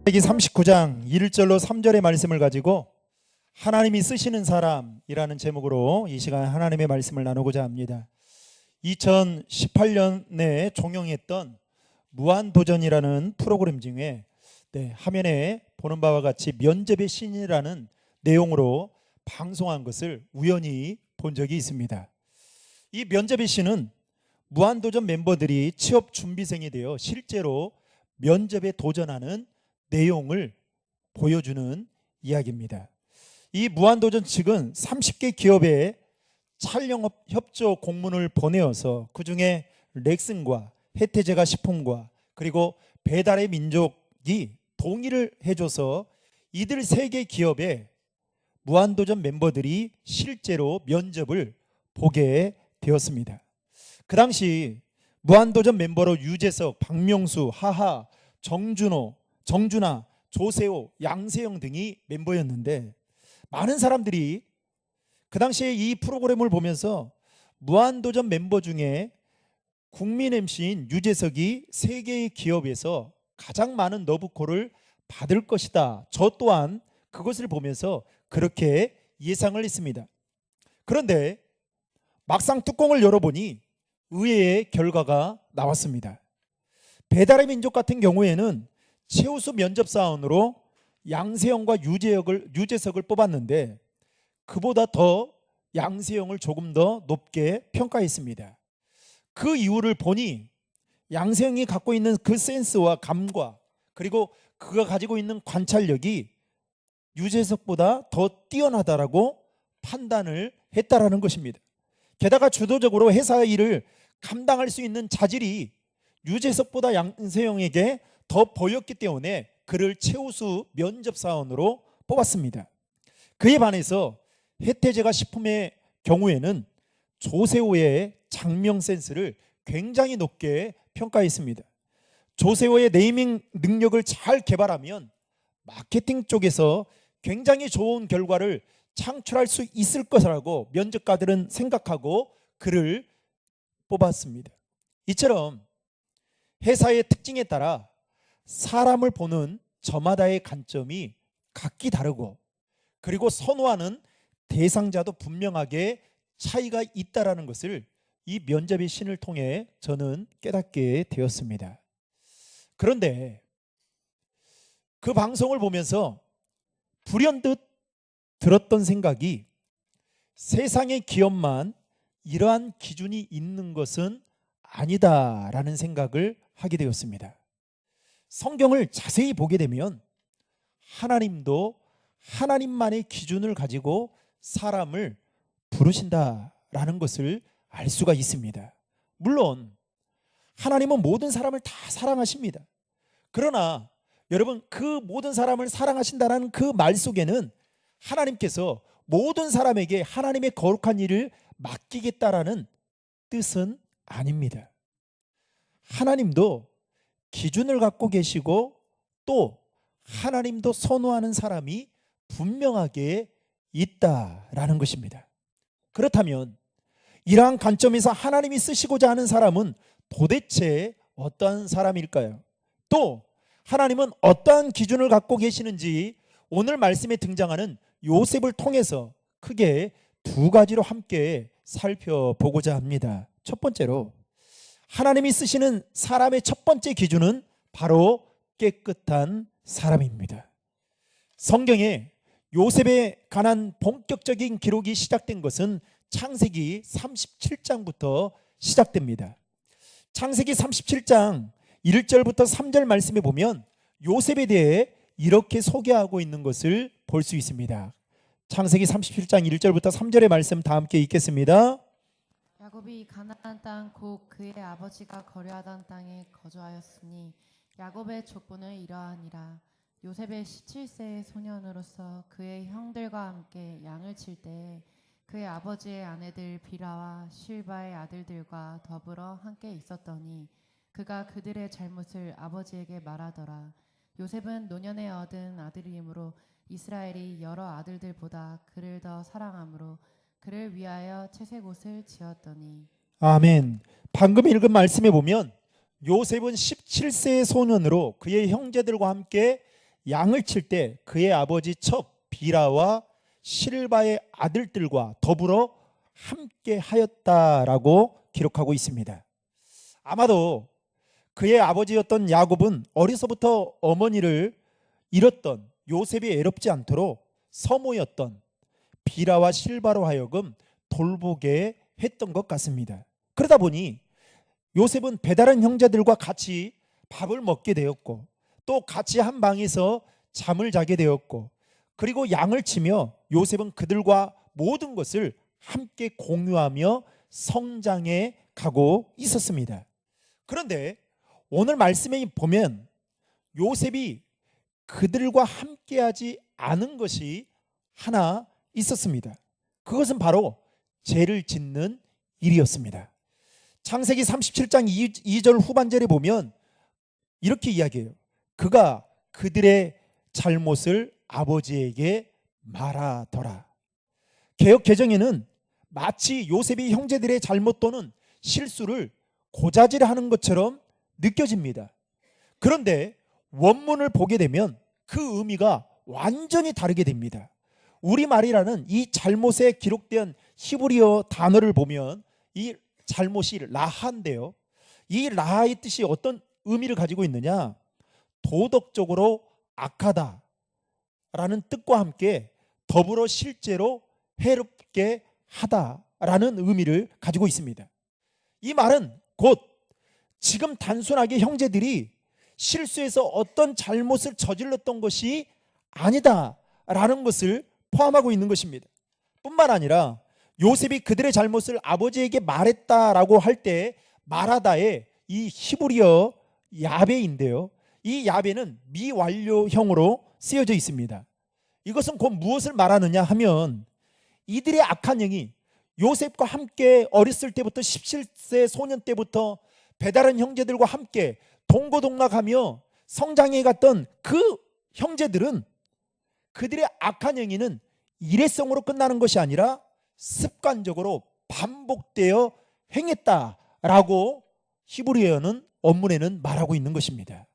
창세기 39장 1절로 3절의 말씀을 가지고 하나님이 쓰시는 사람이라는 제목으로 이 시간 하나님의 말씀을 나누고자 합니다. 2018년에 종영했던 무한도전이라는 프로그램 중에 화면에 보는 바와 같이 면접의 신이라는 내용으로 방송한 것을 우연히 본 적이 있습니다. 이 면접의 신은 무한도전 멤버들이 취업 준비생이 되어 실제로 면접에 도전하는 내용을 보여주는 이야기입니다. 이 무한도전 측은 30개 기업에 촬영 협조 공문을 보내어서 그중에 렉슨과 혜태제가 식품과 그리고 배달의 민족이 동의를 해줘서 이들 3개 기업에 무한도전 member들이 실제로 면접을 보게 되었습니다. 그 당시 무한도전 멤버로 유재석, 박명수, 하하, 정준하, 조세호, 양세형 등이 멤버였는데 많은 사람들이 그 당시에 이 프로그램을 보면서 무한도전 멤버 중에 국민 MC인 유재석이 세계의 기업에서 가장 많은 러브콜을 받을 것이다. 저 또한 그것을 보면서 그렇게 예상을 했습니다. 그런데 막상 뚜껑을 열어보니 의외의 결과가 나왔습니다. 배달의 민족 같은 경우에는 최우수 면접사원으로 양세형과 유재석을 뽑았는데 그보다 더 양세형을 조금 더 높게 평가했습니다. 그 이유를 보니 양세형이 갖고 있는 그 센스와 감과 그리고 그가 가지고 있는 관찰력이 유재석보다 더 뛰어나다라고 판단을 했다라는 것입니다. 게다가 주도적으로 회사 일을 감당할 수 있는 자질이 유재석보다 양세형에게 더 보였기 때문에 그를 최우수 면접사원으로 뽑았습니다. 그에 반해서 혜태제가 식품의 경우에는 조세호의 장명 센스를 굉장히 높게 평가했습니다. 조세호의 네이밍 능력을 잘 개발하면 마케팅 쪽에서 굉장히 좋은 결과를 창출할 수 있을 것이라고 면접관들은 생각하고 그를 뽑았습니다. 이처럼 회사의 특징에 따라 사람을 보는 저마다의 관점이 각기 다르고 그리고 선호하는 대상자도 분명하게 차이가 있다라는 것을 이 면접의 신을 통해 저는 깨닫게 되었습니다. 그런데 그 방송을 보면서 불현듯 들었던 생각이 세상의 기업만 이러한 기준이 있는 것은 아니다라는 생각을 하게 되었습니다. 성경을 자세히 보게 되면 하나님도 하나님만의 기준을 가지고 사람을 부르신다라는 것을 알 수가 있습니다. 물론 하나님은 모든 사람을 다 사랑하십니다. 그러나 여러분 그 모든 사람을 사랑하신다는 그 말 속에는 하나님께서 모든 사람에게 하나님의 거룩한 일을 맡기겠다라는 뜻은 아닙니다. 하나님도 기준을 갖고 계시고 또 하나님도 선호하는 사람이 분명하게 있다라는 것입니다. 그렇다면 이러한 관점에서 하나님이 쓰시고자 하는 사람은 도대체 어떠한 사람일까요? 또 하나님은 어떠한 기준을 갖고 계시는지 오늘 말씀에 등장하는 요셉을 통해서 크게 2가지로 함께 살펴보고자 합니다. 첫 번째로 하나님이 쓰시는 사람의 첫 번째 기준은 바로 깨끗한 사람입니다. 성경에 요셉에 관한 본격적인 기록이 시작된 것은 창세기 37장부터 시작됩니다. 창세기 37장 1절부터 3절 말씀에 보면 요셉에 대해 이렇게 소개하고 있는 것을 볼 수 있습니다. 창세기 37장 1절부터 3절의 말씀 다 함께 읽겠습니다. 야곱이 가나안 땅 곧 그의 아버지가 거류하던 땅에 거주하였으니 야곱의 족보는 이러하니라. 요셉의 17세의 소년으로서 그의 형들과 함께 양을 칠 때에 그의 아버지의 아내들 비라와 실바의 아들들과 더불어 함께 있었더니 그가 그들의 잘못을 아버지에게 말하더라. 요셉은 노년에 얻은 아들이므로 이스라엘이 여러 아들들보다 그를 더 사랑하므로 그를 위하여 채색 옷을 지었더니. 아멘. 방금 읽은 말씀에 보면 요셉은 17세의 소년으로 그의 형제들과 함께 양을 칠 때 그의 아버지 첩 비라와 실바의 아들들과 더불어 함께 하였다라고 기록하고 있습니다. 아마도 그의 아버지였던 야곱은 어려서부터 어머니를 잃었던 요셉이 애롭지 않도록 서모였던 비라와 실바로 하여금 돌보게 했던 것 같습니다. 그러다 보니 요셉은 배다른 형제들과 같이 밥을 먹게 되었고 또 같이 한 방에서 잠을 자게 되었고 그리고 양을 치며 요셉은 그들과 모든 것을 함께 공유하며 성장해 가고 있었습니다. 그런데 오늘 말씀에 보면 요셉이 그들과 함께하지 않은 것이 하나 있었습니다. 그것은 바로 죄를 짓는 일이었습니다. 창세기 37장 2절 후반절에 보면 이렇게 이야기해요. 그가 그들의 잘못을 아버지에게 말하더라. 개역 개정에는 마치 요셉이 형제들의 잘못 또는 실수를 고자질하는 것처럼 느껴집니다. 그런데 원문을 보게 되면 그 의미가 완전히 다르게 됩니다. 우리말이라는 이 잘못에 기록된 히브리어 단어를 보면 이 잘못이 라하인데요. 이 라하의 뜻이 어떤 의미를 가지고 있느냐? 도덕적으로 악하다 라는 뜻과 함께 더불어 실제로 해롭게 하다라는 의미를 가지고 있습니다. 이 말은 곧 지금 단순하게 형제들이 실수해서 어떤 잘못을 저질렀던 것이 아니다라는 것을 포함하고 있는 것입니다. 뿐만 아니라 요셉이 그들의 잘못을 아버지에게 말했다라고 할 때 말하다의 이 히브리어 야베인데요. 이 야베는 미완료형으로 쓰여져 있습니다. 이것은 곧 무엇을 말하느냐 하면 이들의 악한 영이 요셉과 함께 어렸을 때부터 17세 소년 때부터 배다른 형제들과 함께 동고동락하며 성장해 갔던 그 형제들은 그들의 악한 행위는 일회성으로 끝나는 것이 아니라 습관적으로 반복되어 행했다라고 히브리어는 원문에는 말하고 있는 것입니다.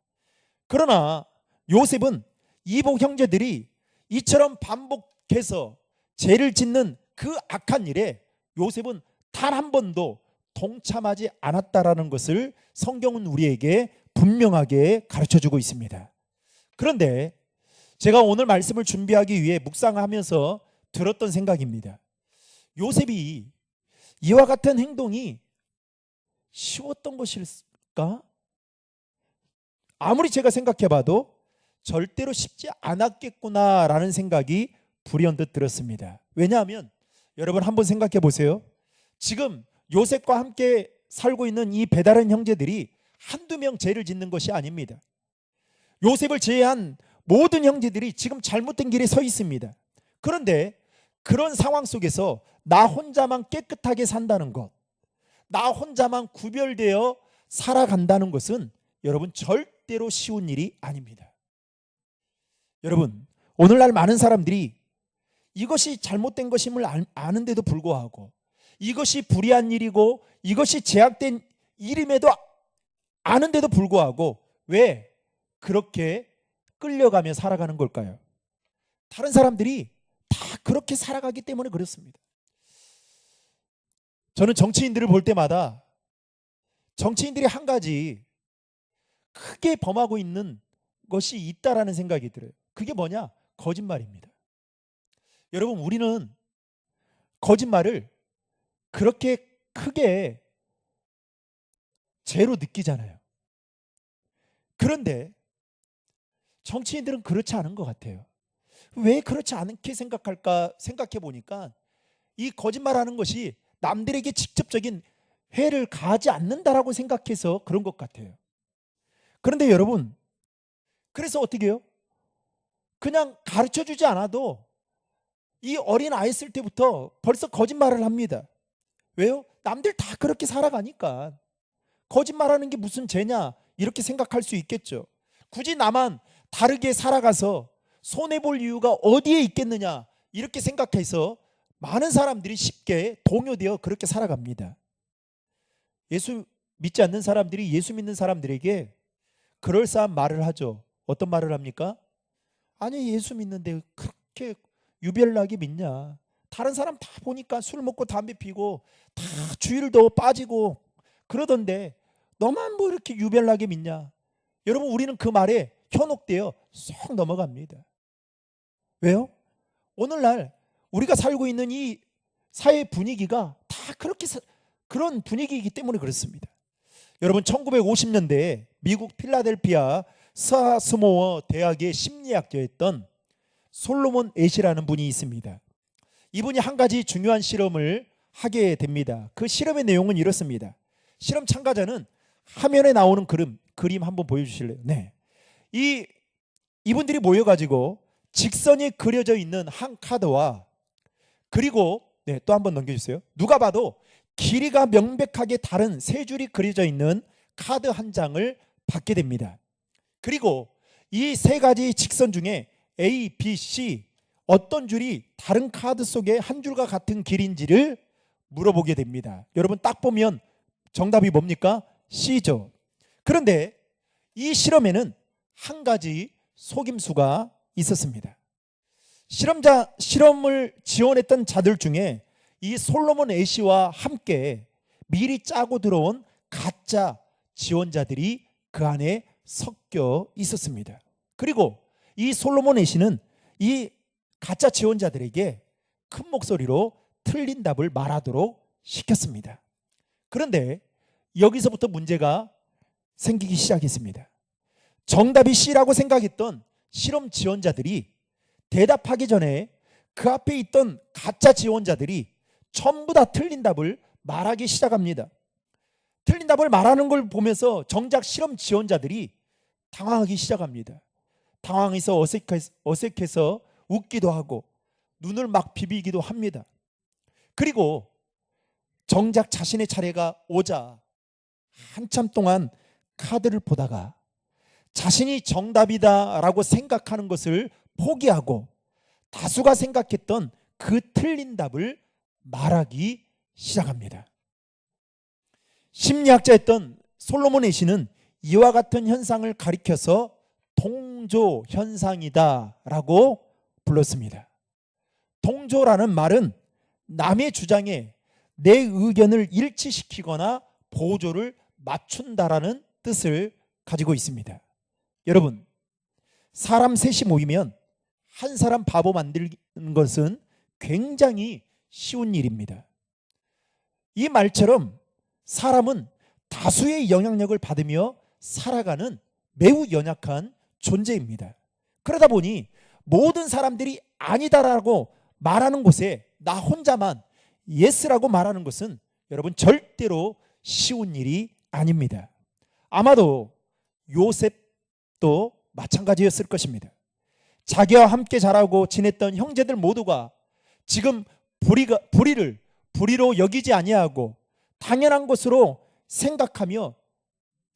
그러나 요셉은 이복 형제들이 이처럼 반복해서 죄를 짓는 그 악한 일에 요셉은 단 한 번도 동참하지 않았다라는 것을 성경은 우리에게 분명하게 가르쳐주고 있습니다. 그런데 제가 오늘 말씀을 준비하기 위해 묵상하면서 들었던 생각입니다. 요셉이 이와 같은 행동이 쉬웠던 것일까? 아무리 제가 생각해봐도 절대로 쉽지 않았겠구나라는 생각이 불현듯 들었습니다. 왜냐하면 여러분 한번 생각해 보세요. 지금 요셉과 함께 살고 있는 이 배다른 형제들이 한두 명 죄를 짓는 것이 아닙니다. 요셉을 제외한 모든 형제들이 지금 잘못된 길에 서 있습니다. 그런데 그런 상황 속에서 나 혼자만 깨끗하게 산다는 것, 나 혼자만 구별되어 살아간다는 것은 여러분 절대로 쉬운 일이 아닙니다. 여러분, 오늘날 많은 사람들이 이것이 잘못된 것임을 아는데도 불구하고 이것이 불의한 일이고 이것이 제약된 일임에도 아는데도 불구하고 왜 그렇게 끌려가며 살아가는 걸까요? 다른 사람들이 다 그렇게 살아가기 때문에 그렇습니다. 저는 정치인들을 볼 때마다 정치인들이 한 가지 크게 범하고 있는 것이 있다라는 생각이 들어요. 그게 뭐냐? 거짓말입니다. 여러분, 우리는 거짓말을 그렇게 크게 죄로 느끼잖아요. 그런데 정치인들은 그렇지 않은 것 같아요. 왜 그렇지 않게 생각할까 생각해 보니까 이 거짓말하는 것이 남들에게 직접적인 해를 가하지 않는다라고 생각해서 그런 것 같아요. 그런데 여러분, 그래서 어떻게 해요? 그냥 가르쳐주지 않아도 이 어린 아이 있을 때부터 벌써 거짓말을 합니다. 왜요? 남들 다 그렇게 살아가니까. 거짓말하는 게 무슨 죄냐 이렇게 생각할 수 있겠죠. 굳이 나만 다르게 살아가서 손해볼 이유가 어디에 있겠느냐 이렇게 생각해서 많은 사람들이 쉽게 동요되어 그렇게 살아갑니다. 예수 믿지 않는 사람들이 예수 믿는 사람들에게 그럴싸한 말을 하죠. 어떤 말을 합니까? 아니 예수 믿는데 그렇게 유별나게 믿냐? 다른 사람 다 보니까 술 먹고 담배 피고 다 주일도 빠지고 그러던데 너만 뭐 이렇게 유별나게 믿냐? 여러분 우리는 그 말에 현혹되어 쏙 넘어갑니다. 왜요? 오늘날 우리가 살고 있는 이 사회 분위기가 다 그런 분위기이기 때문에 그렇습니다. 여러분 1950년대에 미국 필라델피아 스와스모어 대학의 심리학자였던 솔로몬 애시라는 분이 있습니다. 이분이 한 가지 중요한 실험을 하게 됩니다. 그 실험의 내용은 이렇습니다. 실험 참가자는 화면에 나오는 그림 한번 보여주실래요? 네. 이분들이 모여가지고 직선이 그려져 있는 한 카드와 그리고 네, 또 한번 넘겨주세요. 누가 봐도 길이가 명백하게 다른 세 줄이 그려져 있는 카드 한 장을 받게 됩니다. 그리고 이 세 가지 직선 중에 A, B, C 어떤 줄이 다른 카드 속에 한 줄과 같은 길인지를 물어보게 됩니다. 여러분 딱 보면 정답이 뭡니까? C죠. 그런데 이 실험에는 한 가지 속임수가 있었습니다. 실험을 지원했던 자들 중에 이 솔로몬 애시와 함께 미리 짜고 들어온 가짜 지원자들이 그 안에 섞여 있었습니다. 그리고 이 솔로몬 애시는 이 가짜 지원자들에게 큰 목소리로 틀린 답을 말하도록 시켰습니다. 그런데 여기서부터 문제가 생기기 시작했습니다. 정답이 C라고 생각했던 실험 지원자들이 대답하기 전에 그 앞에 있던 가짜 지원자들이 전부 다 틀린 답을 말하기 시작합니다. 틀린 답을 말하는 걸 보면서 정작 실험 지원자들이 당황하기 시작합니다. 당황해서 어색해서 웃기도 하고 눈을 막 비비기도 합니다. 그리고 정작 자신의 차례가 오자 한참 동안 카드를 보다가 자신이 정답이다라고 생각하는 것을 포기하고 다수가 생각했던 그 틀린 답을 말하기 시작합니다. 심리학자였던 솔로몬 애시는 이와 같은 현상을 가리켜서 동조 현상이다라고 불렀습니다. 동조라는 말은 남의 주장에 내 의견을 일치시키거나 보조를 맞춘다라는 뜻을 가지고 있습니다. 여러분, 사람 셋이 모이면 한 사람 바보 만드는 것은 굉장히 쉬운 일입니다. 이 말처럼 사람은 다수의 영향력을 받으며 살아가는 매우 연약한 존재입니다. 그러다 보니 모든 사람들이 아니다라고 말하는 곳에 나 혼자만 예스라고 말하는 것은 여러분 절대로 쉬운 일이 아닙니다. 아마도 요셉도 마찬가지였을 것입니다. 자기와 함께 자라고 지냈던 형제들 모두가 지금 불의로 여기지 아니하고 당연한 것으로 생각하며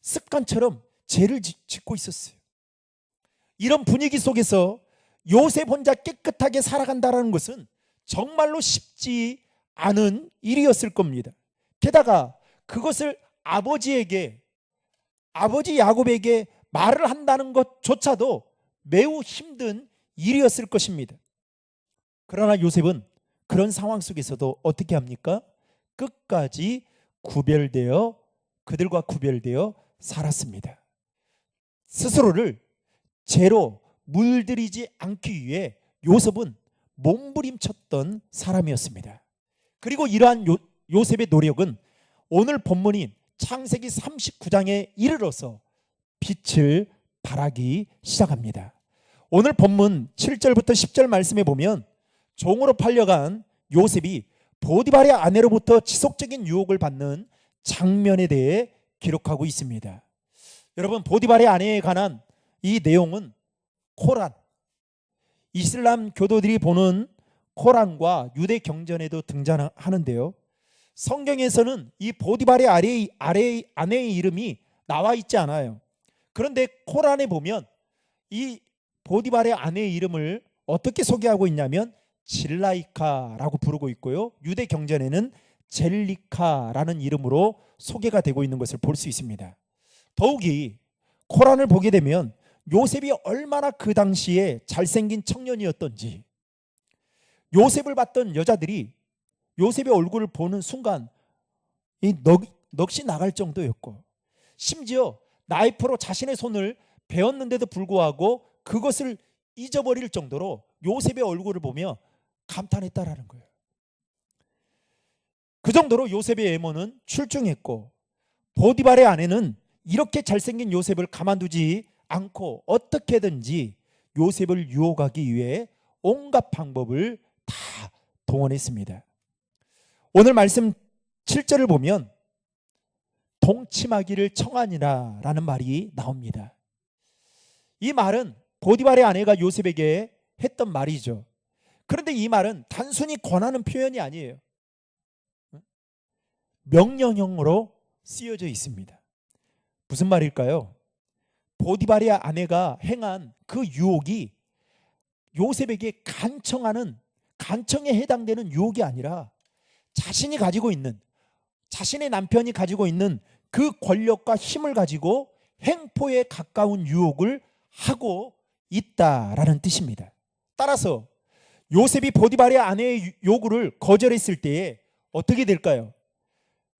습관처럼 죄를 짓고 있었어요. 이런 분위기 속에서 요셉 혼자 깨끗하게 살아간다는 것은 정말로 쉽지 않은 일이었을 겁니다. 게다가 그것을 아버지 야곱에게 말을 한다는 것조차도 매우 힘든 일이었을 것입니다. 그러나 요셉은 그런 상황 속에서도 어떻게 합니까? 끝까지 그들과 구별되어 살았습니다. 스스로를 죄로 물들이지 않기 위해 요셉은 몸부림쳤던 사람이었습니다. 그리고 이러한 요셉의 노력은 오늘 본문인 창세기 39장에 이르러서 빛을 발하기 시작합니다. 오늘 본문 7절부터 10절 말씀에 보면 종으로 팔려간 요셉이 보디발의 아내로부터 지속적인 유혹을 받는 장면에 대해 기록하고 있습니다. 여러분, 보디발의 아내에 관한 이 내용은 코란, 이슬람 교도들이 보는 코란과 유대 경전에도 등장하는데요. 성경에서는 이 보디발의 아내의 이름이 나와 있지 않아요. 그런데 코란에 보면 이 보디발의 아내의 이름을 어떻게 소개하고 있냐면 질라이카라고 부르고 있고요. 유대 경전에는 젤리카라는 이름으로 소개가 되고 있는 것을 볼 수 있습니다. 더욱이 코란을 보게 되면 요셉이 얼마나 그 당시에 잘생긴 청년이었던지, 요셉을 봤던 여자들이 요셉의 얼굴을 보는 순간 넋이 나갈 정도였고, 심지어 나이프로 자신의 손을 베었는데도 불구하고 그것을 잊어버릴 정도로 요셉의 얼굴을 보며 감탄했다라는 거예요. 그 정도로 요셉의 외모는 출중했고, 보디발의 아내는 이렇게 잘생긴 요셉을 가만두지 않고 어떻게든지 요셉을 유혹하기 위해 온갖 방법을 다 동원했습니다. 오늘 말씀 7절을 보면 동침하기를 청하니라 라는 말이 나옵니다. 이 말은 보디발의 아내가 요셉에게 했던 말이죠. 그런데 이 말은 단순히 권하는 표현이 아니에요. 명령형으로 쓰여져 있습니다. 무슨 말일까요? 보디발의 아내가 행한 그 유혹이 요셉에게 간청에 해당되는 유혹이 아니라 자신이 가지고 있는, 자신의 남편이 가지고 있는 그 권력과 힘을 가지고 횡포에 가까운 유혹을 하고 있다라는 뜻입니다. 따라서 요셉이 보디발의 아내의 요구를 거절했을 때에 어떻게 될까요?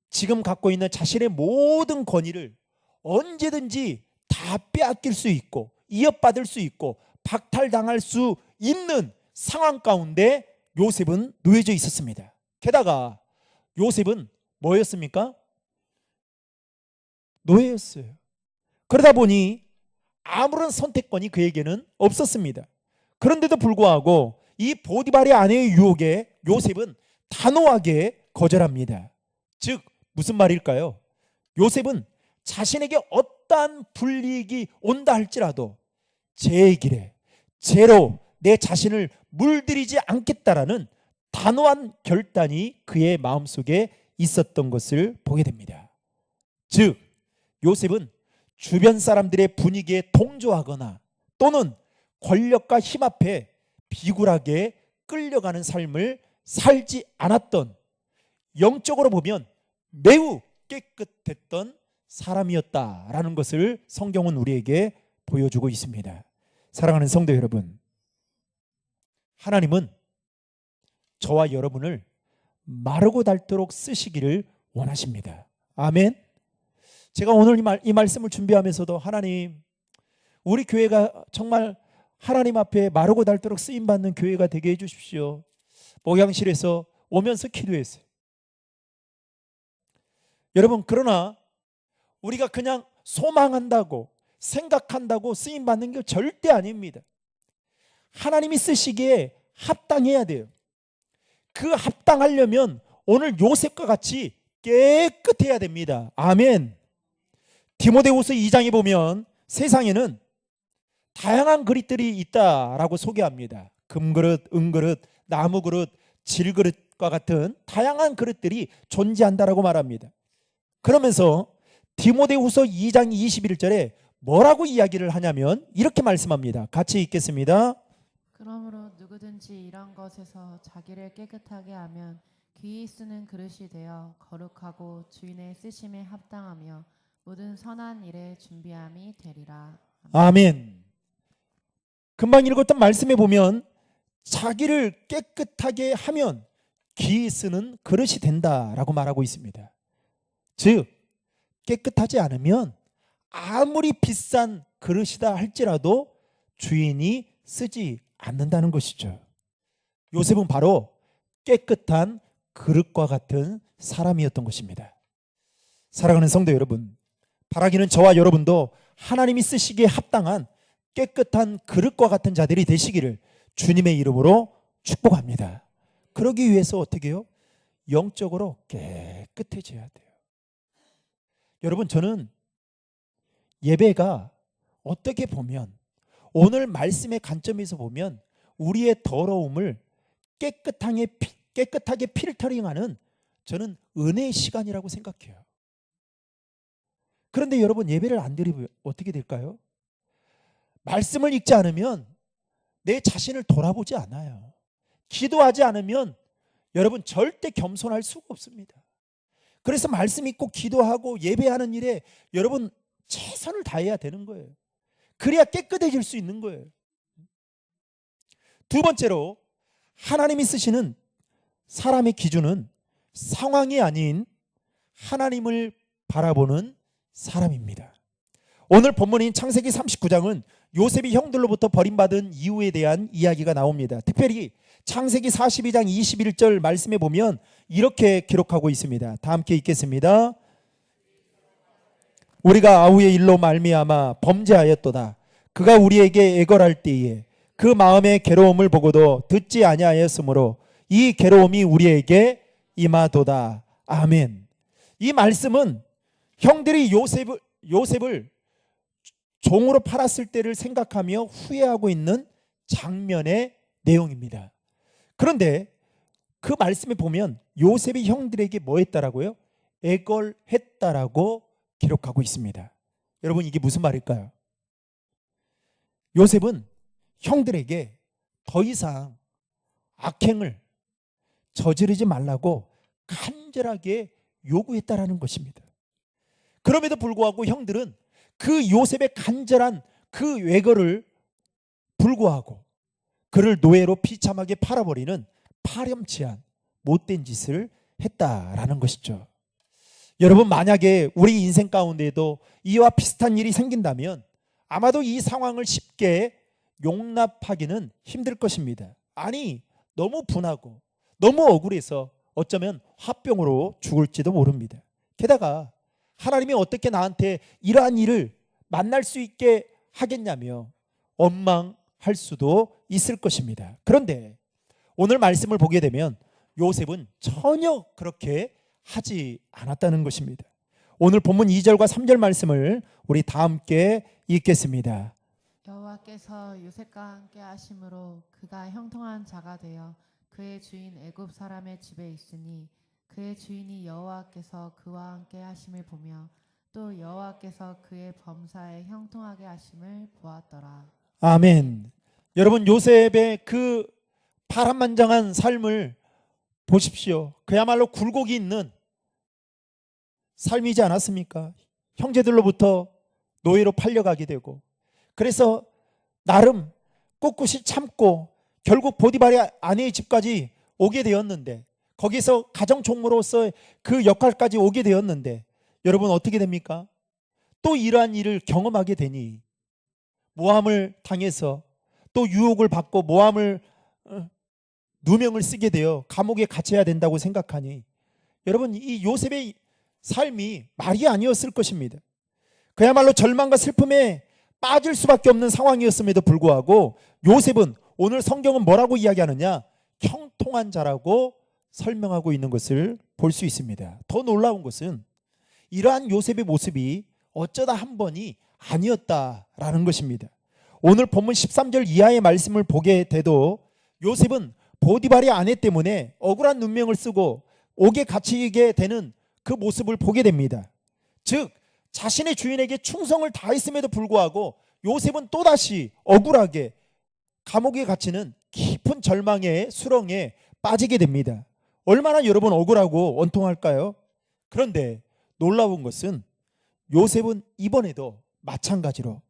지금 갖고 있는 자신의 모든 권위를 언제든지 다 빼앗길 수 있고 이어받을 수 있고 박탈당할 수 있는 상황 가운데 요셉은 놓여져 있었습니다. 게다가 요셉은 뭐였습니까? 노예였어요. 그러다 보니 아무런 선택권이 그에게는 없었습니다. 그런데도 불구하고 이 보디발의 아내의 유혹에 요셉은 단호하게 거절합니다. 즉 무슨 말일까요? 요셉은 자신에게 어떠한 불이익이 온다 할지라도 제 길에 제로 내 자신을 물들이지 않겠다라는 단호한 결단이 그의 마음속에 있었던 것을 보게 됩니다. 즉 요셉은 주변 사람들의 분위기에 동조하거나 또는 권력과 힘 앞에 비굴하게 끌려가는 삶을 살지 않았던, 영적으로 보면 매우 깨끗했던 사람이었다라는 것을 성경은 우리에게 보여주고 있습니다. 사랑하는 성도 여러분, 하나님은 저와 여러분을 마르고 닳도록 쓰시기를 원하십니다. 아멘. 제가 오늘 이 말씀을 준비하면서도 하나님, 우리 교회가 정말 하나님 앞에 마르고 닳도록 쓰임받는 교회가 되게 해주십시오. 목양실에서 오면서 기도했어요. 여러분, 그러나 우리가 그냥 소망한다고 생각한다고 쓰임받는 게 절대 아닙니다. 하나님이 쓰시기에 합당해야 돼요. 그 합당하려면 오늘 요셉과 같이 깨끗해야 됩니다. 아멘. 디모데후서 2장에 보면 세상에는 다양한 그릇들이 있다라고 소개합니다. 금그릇, 은그릇, 나무그릇, 질그릇과 같은 다양한 그릇들이 존재한다라고 말합니다. 그러면서 디모데후서 2장 21절에 뭐라고 이야기를 하냐면 이렇게 말씀합니다. 같이 읽겠습니다. 그러므로 누구든지 이런 것에서 자기를 깨끗하게 하면 귀히 쓰는 그릇이 되어 거룩하고 주인의 쓰심에 합당하며 모든 선한 일에 준비함이 되리라. 아멘. 금방 읽었던 말씀에 보면 자기를 깨끗하게 하면 귀히 쓰는 그릇이 된다라고 말하고 있습니다. 즉 깨끗하지 않으면 아무리 비싼 그릇이다 할지라도 주인이 쓰지 않는다는 것이죠. 요셉은 바로 깨끗한 그릇과 같은 사람이었던 것입니다. 사랑하는 성도 여러분, 바라기는 저와 여러분도 하나님이 쓰시기에 합당한 깨끗한 그릇과 같은 자들이 되시기를 주님의 이름으로 축복합니다. 그러기 위해서 어떻게 해요? 영적으로 깨끗해져야 돼요. 여러분, 저는 예배가 어떻게 보면 오늘 말씀의 관점에서 보면 우리의 더러움을 깨끗하게 필터링하는 저는 은혜의 시간이라고 생각해요. 그런데 여러분, 예배를 안 드리면 어떻게 될까요? 말씀을 읽지 않으면 내 자신을 돌아보지 않아요. 기도하지 않으면 여러분 절대 겸손할 수가 없습니다. 그래서 말씀 읽고 기도하고 예배하는 일에 여러분 최선을 다해야 되는 거예요. 그래야 깨끗해질 수 있는 거예요. 두 번째로 하나님이 쓰시는 사람의 기준은 상황이 아닌 하나님을 바라보는 사람입니다. 오늘 본문인 창세기 39장은 요셉이 형들로부터 버림받은 이유에 대한 이야기가 나옵니다. 특별히 창세기 42장 21절 말씀에 보면 이렇게 기록하고 있습니다. 다 함께 읽겠습니다. 우리가 아우의 일로 말미암아 범죄하였도다. 그가 우리에게 애걸할 때에 그 마음의 괴로움을 보고도 듣지 아니하였으므로 이 괴로움이 우리에게 임하도다. 아멘. 이 말씀은 형들이 요셉을 종으로 팔았을 때를 생각하며 후회하고 있는 장면의 내용입니다. 그런데 그 말씀에 보면 요셉이 형들에게 뭐 했다라고요? 애걸했다라고 기록하고 있습니다. 여러분, 이게 무슨 말일까요? 요셉은 형들에게 더 이상 악행을 저지르지 말라고 간절하게 요구했다라는 것입니다. 그럼에도 불구하고 형들은 그 요셉의 간절한 그 외거를 불구하고 그를 노예로 비참하게 팔아버리는 파렴치한 못된 짓을 했다라는 것이죠. 여러분, 만약에 우리 인생 가운데에도 이와 비슷한 일이 생긴다면 아마도 이 상황을 쉽게 용납하기는 힘들 것입니다. 아니, 너무 분하고 너무 억울해서 어쩌면 화병으로 죽을지도 모릅니다. 게다가 하나님이 어떻게 나한테 이러한 일을 만날 수 있게 하겠냐며 원망할 수도 있을 것입니다. 그런데 오늘 말씀을 보게 되면 요셉은 전혀 그렇게 하지 않았다는 것입니다. 오늘 본문 2절과 3절 말씀을 우리 다 함께 읽겠습니다. 여호와께서 요셉과 함께 하심으로 그가 형통한 자가 되어 그의 주인 애굽 사람의 집에 있으니 그의 주인이 여호와께서 그와 함께 하심을 보며 또 여호와께서 그의 범사에 형통하게 하심을 보았더라. 아멘. 여러분, 요셉의 그 파란만장한 삶을 보십시오. 그야말로 굴곡이 있는 삶이지 않았습니까? 형제들로부터 노예로 팔려가게 되고, 그래서 나름 꿋꿋이 참고 결국 보디발의 아내의 집까지 오게 되었는데, 거기서 가정총무로서 그 역할까지 오게 되었는데, 여러분 어떻게 됩니까? 또 이러한 일을 경험하게 되니 모함을 당해서 또 유혹을 받고 모함을 누명을 쓰게 되어 감옥에 갇혀야 된다고 생각하니, 여러분, 이 요셉의 삶이 말이 아니었을 것입니다. 그야말로 절망과 슬픔에 빠질 수밖에 없는 상황이었음에도 불구하고 요셉은 오늘 성경은 뭐라고 이야기하느냐? 형통한 자라고 설명하고 있는 것을 볼 수 있습니다. 더 놀라운 것은 이러한 요셉의 모습이 어쩌다 한 번이 아니었다라는 것입니다. 오늘 본문 13절 이하의 말씀을 보게 돼도 요셉은 보디발의 아내 때문에 억울한 눈명을 쓰고 옥에 갇히게 되는 그 모습을 보게 됩니다. 즉 자신의 주인에게 충성을 다했음에도 불구하고 요셉은 또다시 억울하게 감옥에 갇히는 깊은 절망의 수렁에 빠지게 됩니다. 얼마나 여러분 억울하고 원통할까요? 그런데 놀라운 것은 요셉은 이번에도 마찬가지로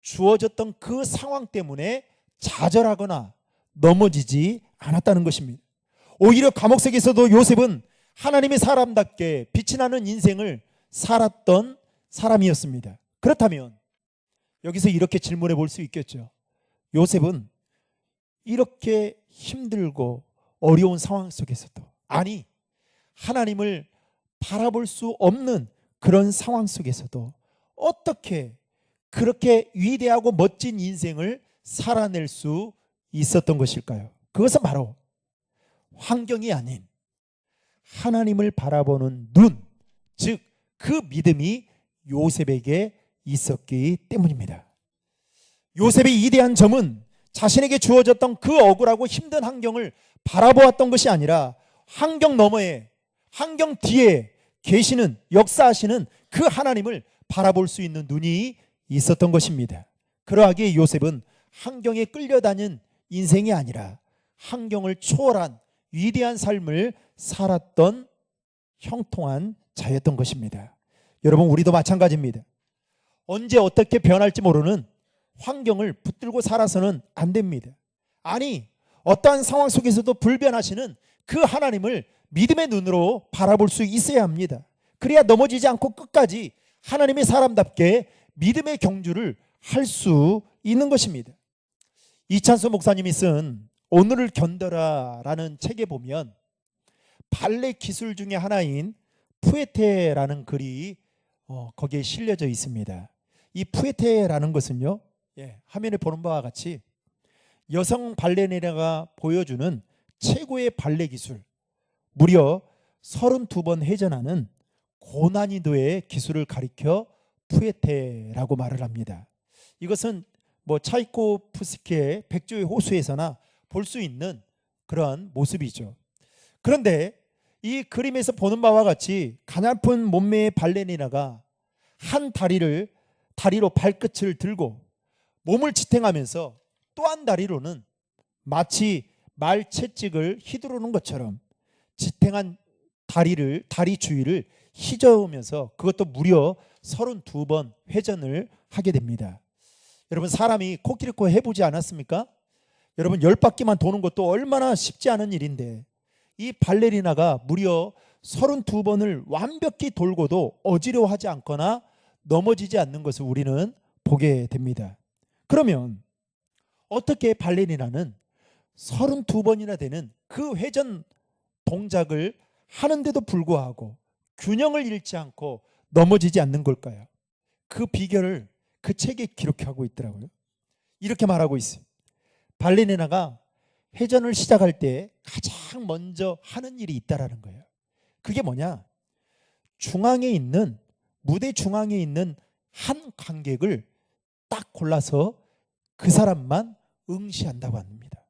주어졌던 그 상황 때문에 좌절하거나 넘어지지 않았다는 것입니다. 오히려 감옥 속에서도 요셉은 하나님의 사람답게 빛이 나는 인생을 살았던 사람이었습니다. 그렇다면 여기서 이렇게 질문해 볼 수 있겠죠. 요셉은 이렇게 힘들고 어려운 상황 속에서도, 아니 하나님을 바라볼 수 없는 그런 상황 속에서도 어떻게 그렇게 위대하고 멋진 인생을 살아낼 수 있었던 것일까요? 그것은 바로 환경이 아닌 하나님을 바라보는 눈, 즉 그 믿음이 요셉에게 있었기 때문입니다. 요셉의 이대한 점은 자신에게 주어졌던 그 억울하고 힘든 환경을 바라보았던 것이 아니라 환경 너머에, 환경 뒤에 계시는, 역사하시는 그 하나님을 바라볼 수 있는 눈이 있었던 것입니다. 그러하기에 요셉은 환경에 끌려다닌 인생이 아니라 환경을 초월한 위대한 삶을 살았던 형통한 자였던 것입니다. 여러분, 우리도 마찬가지입니다. 언제 어떻게 변할지 모르는 환경을 붙들고 살아서는 안 됩니다. 아니, 어떠한 상황 속에서도 불변하시는 그 하나님을 믿음의 눈으로 바라볼 수 있어야 합니다. 그래야 넘어지지 않고 끝까지 하나님의 사람답게 믿음의 경주를 할 수 있는 것입니다. 이찬수 목사님이 쓴 오늘을 견뎌라라는 책에 보면 발레 기술 중에 하나인 푸에테라는 글이 거기에 실려져 있습니다. 이 푸에테라는 것은요, 화면에 보는 바와 같이 여성 발레리나가 보여주는 최고의 발레 기술, 무려 32번 회전하는 고난이도의 기술을 가리켜 푸에테라고 말을 합니다. 이것은 차이코프스키의 백조의 호수에서나 볼 수 있는 그러한 모습이죠. 그런데 이 그림에서 보는 바와 같이 가냘픈 몸매의 발레리나가 한 다리로 발끝을 들고 몸을 지탱하면서 또 한 다리로는 마치 말채찍을 휘두르는 것처럼 지탱한 다리 주위를 휘저으면서 그것도 무려 32번 회전을 하게 됩니다. 여러분, 사람이 코끼리코 해보지 않았습니까? 여러분, 10바퀴만 도는 것도 얼마나 쉽지 않은 일인데 이 발레리나가 무려 32번을 완벽히 돌고도 어지러워하지 않거나 넘어지지 않는 것을 우리는 보게 됩니다. 그러면 어떻게 발레리나는 32번이나 되는 그 회전 동작을 하는데도 불구하고 균형을 잃지 않고 넘어지지 않는 걸까요? 그 비결을 그 책에 기록하고 있더라고요. 이렇게 말하고 있어요. 발레리나가 회전을 시작할 때 가장 먼저 하는 일이 있다라는 거예요. 그게 뭐냐? 무대 중앙에 있는 한 관객을 딱 골라서 그 사람만 응시한다고 합니다.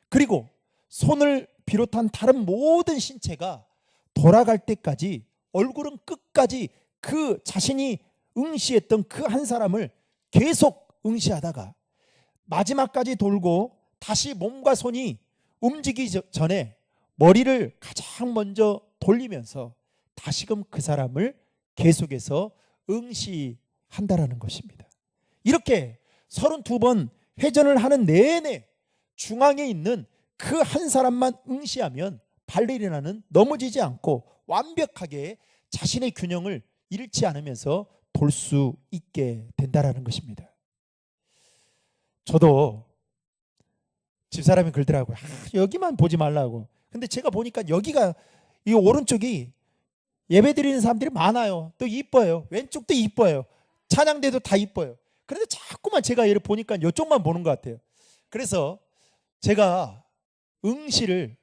그리고 손을 비롯한 다른 모든 신체가 돌아갈 때까지, 얼굴은 끝까지 그 자신이 응시했던 그 한 사람을 계속 응시하다가 마지막까지 돌고 다시 몸과 손이 움직이기 전에 머리를 가장 먼저 돌리면서 다시금 그 사람을 계속해서 응시한다라는 것입니다. 이렇게 32번 회전을 하는 내내 중앙에 있는 그 한 사람만 응시하면 발레리나는 넘어지지 않고 완벽하게 자신의 균형을 잃지 않으면서 돌 수 있게 된다라는 것입니다. 저도 집사람이 그러더라고요. 여기만 보지 말라고. 근데 제가 보니까 여기가, 이 오른쪽이 예배 드리는 사람들이 많아요. 또 이뻐요. 왼쪽도 이뻐요. 찬양대도 다 이뻐요. 그런데 자꾸만 제가 얘를 보니까 이쪽만 보는 것 같아요. 그래서 제가 응시를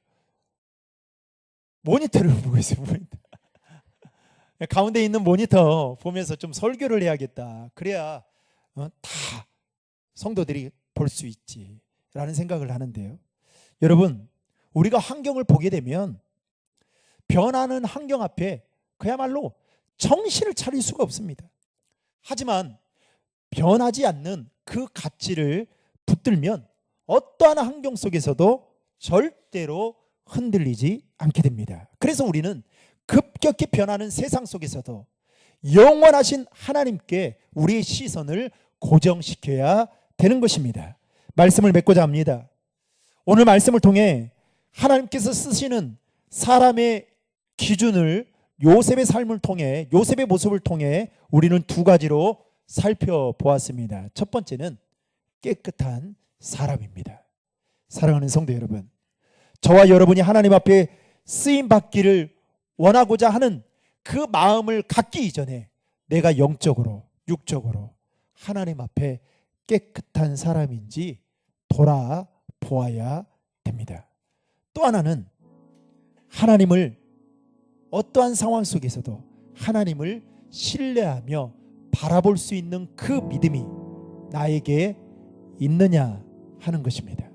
모니터를 보고 있어요. 모니터. 가운데 있는 모니터 보면서 좀 설교를 해야겠다. 그래야 다 성도들이 볼 수 있지라는 생각을 하는데요. 여러분, 우리가 환경을 보게 되면 변하는 환경 앞에 그야말로 정신을 차릴 수가 없습니다. 하지만 변하지 않는 그 가치를 붙들면 어떠한 환경 속에서도 절대로 흔들리지 않게 됩니다. 그래서 우리는 급격히 변하는 세상 속에서도 영원하신 하나님께 우리의 시선을 고정시켜야 되는 것입니다. 말씀을 맺고자 합니다. 오늘 말씀을 통해 하나님께서 쓰시는 사람의 기준을 요셉의 삶을 통해, 요셉의 모습을 통해 우리는 두 가지로 살펴보았습니다. 첫 번째는 깨끗한 사람입니다. 사랑하는 성도 여러분, 저와 여러분이 하나님 앞에 쓰임 받기를 원하고자 하는 그 마음을 갖기 이전에 내가 영적으로, 육적으로 하나님 앞에 깨끗한 사람인지 돌아보아야 됩니다. 또 하나는 하나님을, 어떠한 상황 속에서도 하나님을 신뢰하며 바라볼 수 있는 그 믿음이 나에게 있느냐 하는 것입니다.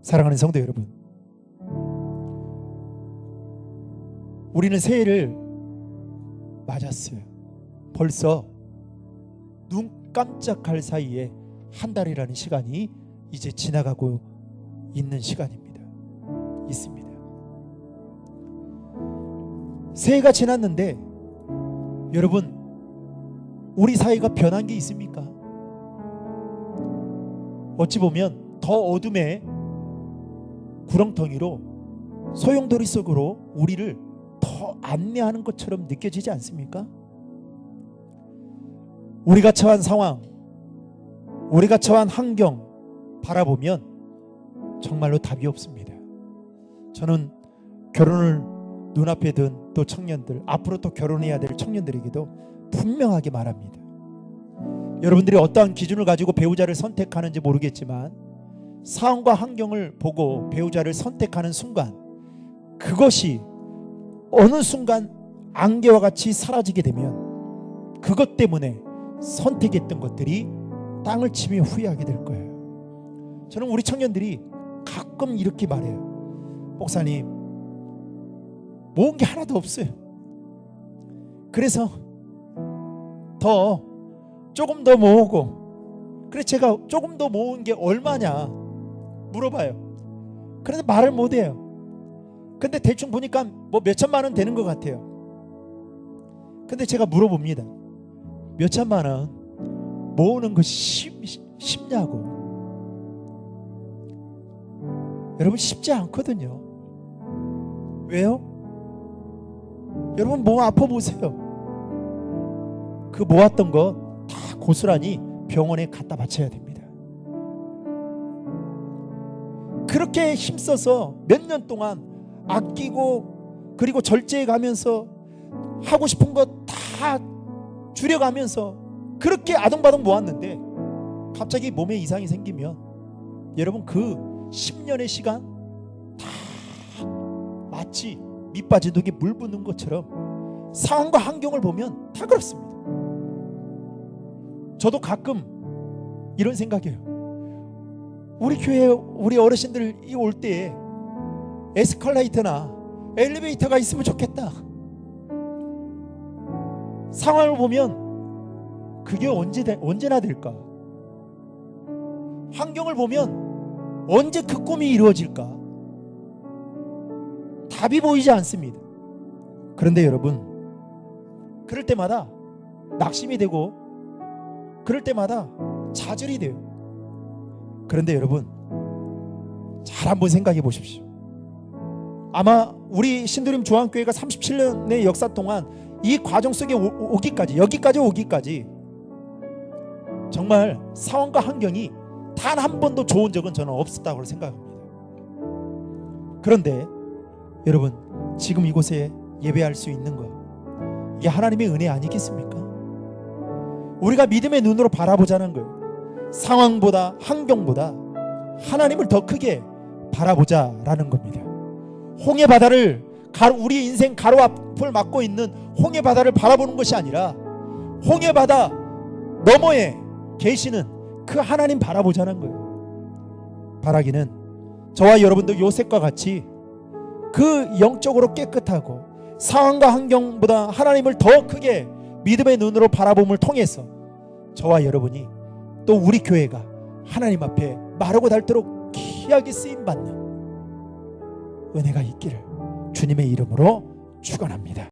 사랑하는 성도 여러분, 우리는 새해를 맞았어요. 벌써 눈 깜짝할 사이에 한 달이라는 시간이 이제 지나가고 있는 시간입니다. 있습니다. 새해가 지났는데 여러분, 우리 사회가 변한 게 있습니까? 어찌 보면 더 어둠의 구렁텅이로 소용돌이 속으로 우리를 더 안내하는 것처럼 느껴지지 않습니까? 우리가 처한 상황, 우리가 처한 환경 바라보면 정말로 답이 없습니다. 저는 결혼을 눈앞에 둔 또 청년들, 앞으로 또 결혼해야 될 청년들에게도 분명하게 말합니다. 여러분들이 어떠한 기준을 가지고 배우자를 선택하는지 모르겠지만 상황과 환경을 보고 배우자를 선택하는 순간, 그것이 어느 순간 안개와 같이 사라지게 되면 그것 때문에 선택했던 것들이 땅을 치며 후회하게 될 거예요. 저는 우리 청년들이 가끔 이렇게 말해요. 목사님, 모은 게 하나도 없어요. 그래서 조금 더 모으고, 그래 제가 조금 더 모은 게 얼마냐 물어봐요. 그런데 말을 못해요. 근데 대충 보니까 뭐 몇천만 원 되는 것 같아요. 근데 제가 물어봅니다. 몇천만 원 모으는 거 쉽냐고. 여러분, 쉽지 않거든요. 왜요? 여러분, 뭐 아파보세요. 그 모았던 거 다 고스란히 병원에 갖다 바쳐야 됩니다. 그렇게 힘써서 몇 년 동안 아끼고, 그리고 절제해 가면서 하고 싶은 거 다 줄여가면서 그렇게 아등바등 모았는데 갑자기 몸에 이상이 생기면 여러분, 그 10년의 시간 다 마치 밑빠진 독에 물 붓는 것처럼 상황과 환경을 보면 다 그렇습니다. 저도 가끔 이런 생각이에요. 우리 교회 우리 어르신들이 올 때 에스컬레이터나 엘리베이터가 있으면 좋겠다. 상황을 보면 그게 언제나 될까? 환경을 보면 언제 그 꿈이 이루어질까? 답이 보이지 않습니다. 그런데 여러분, 그럴 때마다 낙심이 되고, 그럴 때마다 좌절이 돼요. 그런데 여러분, 잘 한번 생각해 보십시오. 아마 우리 신도림 중앙교회가 37년의 역사 동안 이 과정 속에 여기까지 오기까지 정말 상황과 환경이 단 한 번도 좋은 적은 저는 없었다고 생각합니다. 그런데 여러분, 지금 이곳에 예배할 수 있는 것, 이게 하나님의 은혜 아니겠습니까? 우리가 믿음의 눈으로 바라보자는 거예요. 상황보다 환경보다 하나님을 더 크게 바라보자라는 겁니다. 홍해 바다를, 우리 인생 가로 앞을 막고 있는 홍해 바다를 바라보는 것이 아니라 홍해 바다 너머에 계시는 그 하나님 바라보자는 거예요. 바라기는 저와 여러분도 요셉과 같이 그 영적으로 깨끗하고 상황과 환경보다 하나님을 더 크게 믿음의 눈으로 바라봄을 통해서 저와 여러분이, 또 우리 교회가 하나님 앞에 마르고 닳도록 귀하게 쓰임받는 은혜가 있기를 주님의 이름으로 축원합니다.